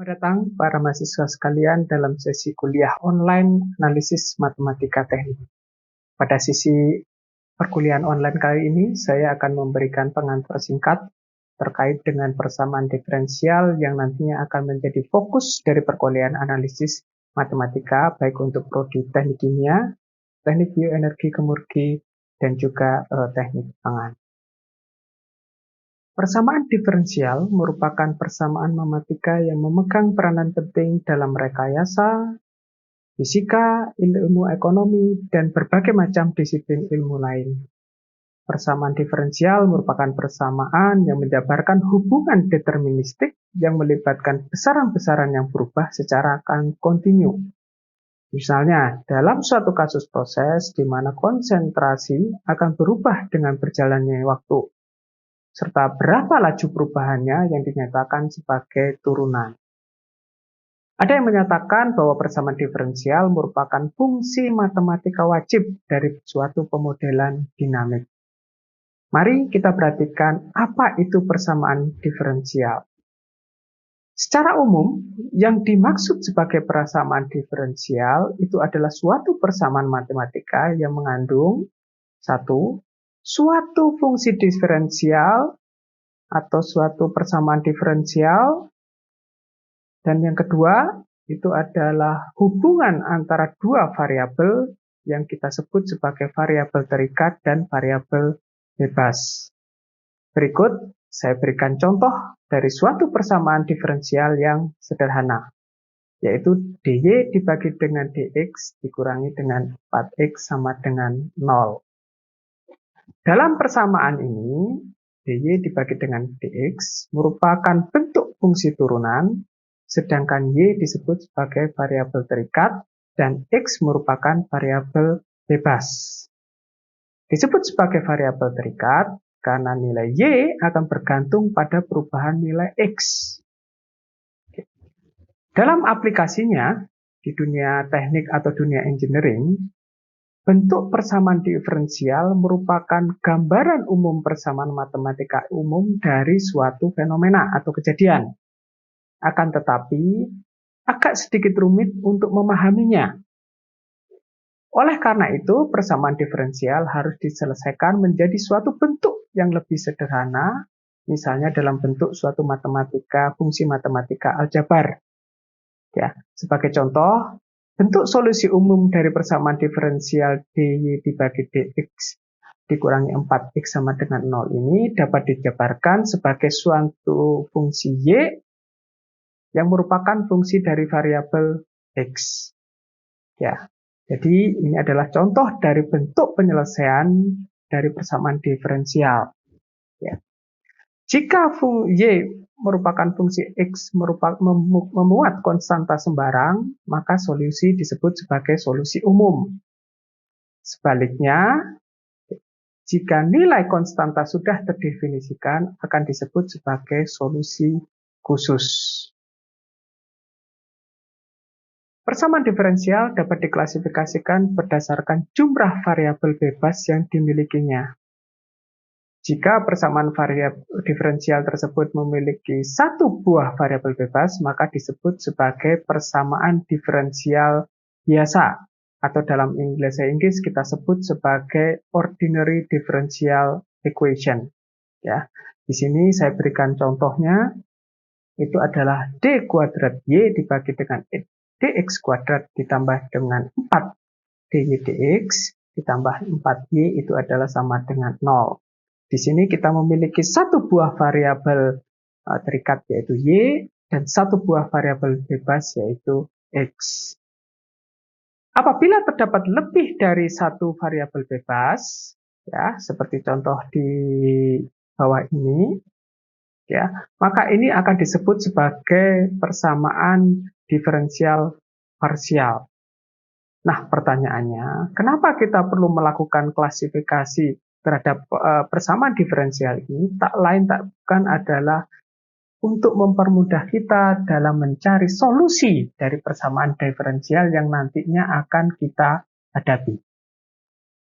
Selamat datang para mahasiswa sekalian dalam sesi kuliah online analisis matematika teknik. Pada sesi perkuliahan online kali ini, saya akan memberikan pengantar singkat terkait dengan persamaan diferensial yang nantinya akan menjadi fokus dari perkuliahan analisis matematika, baik untuk prodi teknik kimia, teknik bioenergi kemurki, dan juga teknik pangan. Persamaan diferensial merupakan persamaan matematika yang memegang peranan penting dalam rekayasa, fisika, ilmu ekonomi, dan berbagai macam disiplin ilmu lain. Persamaan diferensial merupakan persamaan yang menjabarkan hubungan deterministik yang melibatkan besaran-besaran yang berubah secara kontinu. Misalnya, dalam suatu kasus proses di mana konsentrasi akan berubah dengan berjalannya waktu, serta berapa laju perubahannya yang dinyatakan sebagai turunan. Ada yang menyatakan bahwa persamaan diferensial merupakan fungsi matematika wajib dari suatu pemodelan dinamik. Mari kita perhatikan apa itu persamaan diferensial. Secara umum, yang dimaksud sebagai persamaan diferensial itu adalah suatu persamaan matematika yang mengandung satu, suatu fungsi diferensial atau suatu persamaan diferensial, dan yang kedua itu adalah hubungan antara dua variabel yang kita sebut sebagai variabel terikat dan variabel bebas. Berikut saya berikan contoh dari suatu persamaan diferensial yang sederhana, yaitu dy dibagi dengan dx dikurangi dengan 4x sama dengan 0. Dalam persamaan ini, dy dibagi dengan dx merupakan bentuk fungsi turunan, sedangkan y disebut sebagai variabel terikat dan x merupakan variabel bebas. Disebut sebagai variabel terikat karena nilai y akan bergantung pada perubahan nilai x. Dalam aplikasinya, di dunia teknik atau dunia engineering, bentuk persamaan diferensial merupakan gambaran umum persamaan matematika umum dari suatu fenomena atau kejadian. Akan tetapi, agak sedikit rumit untuk memahaminya. Oleh karena itu, persamaan diferensial harus diselesaikan menjadi suatu bentuk yang lebih sederhana, misalnya dalam bentuk suatu fungsi matematika aljabar. Ya, sebagai contoh, bentuk solusi umum dari persamaan diferensial dy dibagi dx dikurangi 4x sama dengan 0 ini dapat dijabarkan sebagai suatu fungsi y yang merupakan fungsi dari variabel x. Ya, jadi ini adalah contoh dari bentuk penyelesaian dari persamaan diferensial. Ya. Jika y merupakan fungsi x memuat konstanta sembarang, maka solusi disebut sebagai solusi umum. Sebaliknya, jika nilai konstanta sudah terdefinisikan, akan disebut sebagai solusi khusus. Persamaan diferensial dapat diklasifikasikan berdasarkan jumlah variabel bebas yang dimilikinya. Jika persamaan diferensial tersebut memiliki satu buah variabel bebas, maka disebut sebagai persamaan diferensial biasa, atau dalam bahasa Inggris kita sebut sebagai ordinary differential equation. Ya, di sini saya berikan contohnya, itu adalah d kuadrat y dibagi dengan dx kuadrat ditambah dengan 4 dy dx ditambah 4y itu adalah sama dengan 0. Di sini kita memiliki satu buah variabel terikat yaitu y dan satu buah variabel bebas yaitu x. Apabila terdapat lebih dari satu variabel bebas, ya seperti contoh di bawah ini, ya maka ini akan disebut sebagai persamaan diferensial parsial. Nah, pertanyaannya, kenapa kita perlu melakukan klasifikasi terhadap persamaan diferensial ini? Tak lain tak bukan adalah untuk mempermudah kita dalam mencari solusi dari persamaan diferensial yang nantinya akan kita hadapi.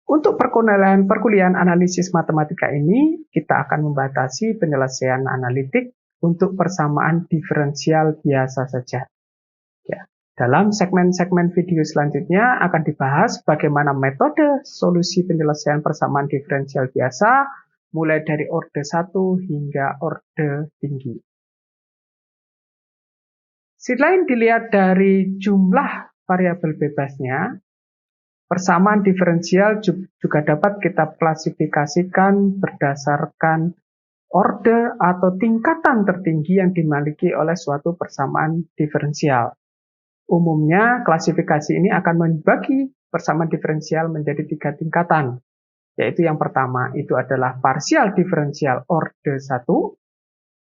Untuk perkuliahan analisis matematika ini, kita akan membatasi penyelesaian analitik untuk persamaan diferensial biasa saja. Ya. Dalam segmen-segmen video selanjutnya akan dibahas bagaimana metode solusi penyelesaian persamaan diferensial biasa mulai dari orde 1 hingga orde tinggi. Selain dilihat dari jumlah variabel bebasnya, persamaan diferensial juga dapat kita klasifikasikan berdasarkan orde atau tingkatan tertinggi yang dimiliki oleh suatu persamaan diferensial. Umumnya, klasifikasi ini akan membagi persamaan diferensial menjadi 3 tingkatan. Yaitu yang pertama, itu adalah parsial diferensial orde 1,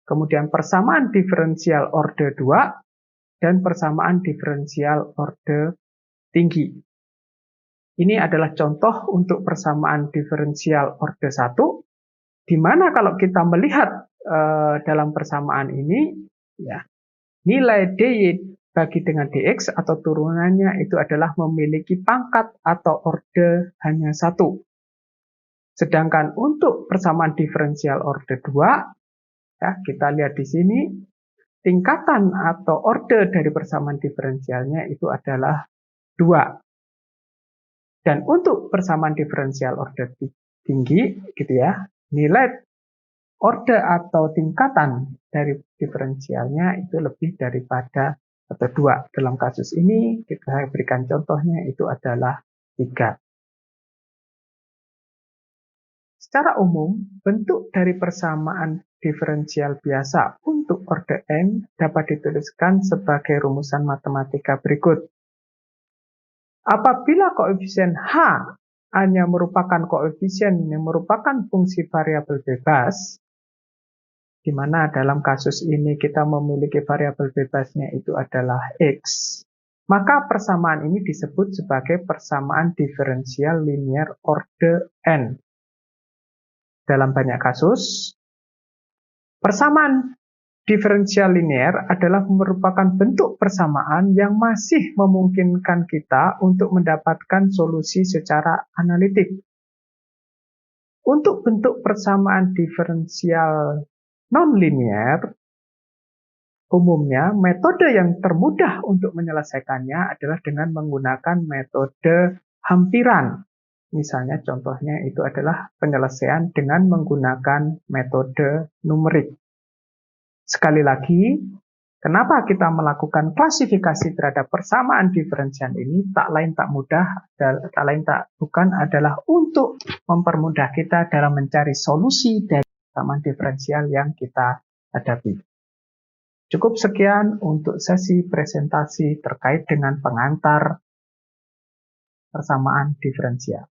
kemudian persamaan diferensial orde 2, dan persamaan diferensial orde tinggi. Ini adalah contoh untuk persamaan diferensial orde 1, di mana kalau kita melihat dalam persamaan ini, ya, nilai dy bagi dengan dx atau turunannya itu adalah memiliki pangkat atau orde hanya 1. Sedangkan untuk persamaan diferensial orde 2, ya, kita lihat di sini, tingkatan atau orde dari persamaan diferensialnya itu adalah 2. Dan untuk persamaan diferensial orde tinggi, gitu ya, nilai orde atau tingkatan dari diferensialnya itu lebih daripada atau 2. Dalam kasus ini kita berikan contohnya itu adalah 3. Secara umum, bentuk dari persamaan diferensial biasa untuk orde n dapat dituliskan sebagai rumusan matematika berikut. Apabila koefisien H hanya merupakan koefisien yang merupakan fungsi variabel bebas, di mana dalam kasus ini kita memiliki variabel bebasnya itu adalah X, maka persamaan ini disebut sebagai persamaan diferensial linier orde n. Dalam banyak kasus, persamaan diferensial linier adalah merupakan bentuk persamaan yang masih memungkinkan kita untuk mendapatkan solusi secara analitik. Untuk bentuk persamaan diferensial non-linier, umumnya metode yang termudah untuk menyelesaikannya adalah dengan menggunakan metode hampiran. Misalnya contohnya itu adalah penyelesaian dengan menggunakan metode numerik. Sekali lagi, kenapa kita melakukan klasifikasi terhadap persamaan diferensial ini tak lain tak bukan adalah untuk mempermudah kita dalam mencari solusi dari persamaan diferensial yang kita hadapi. Cukup sekian untuk sesi presentasi terkait dengan pengantar persamaan diferensial.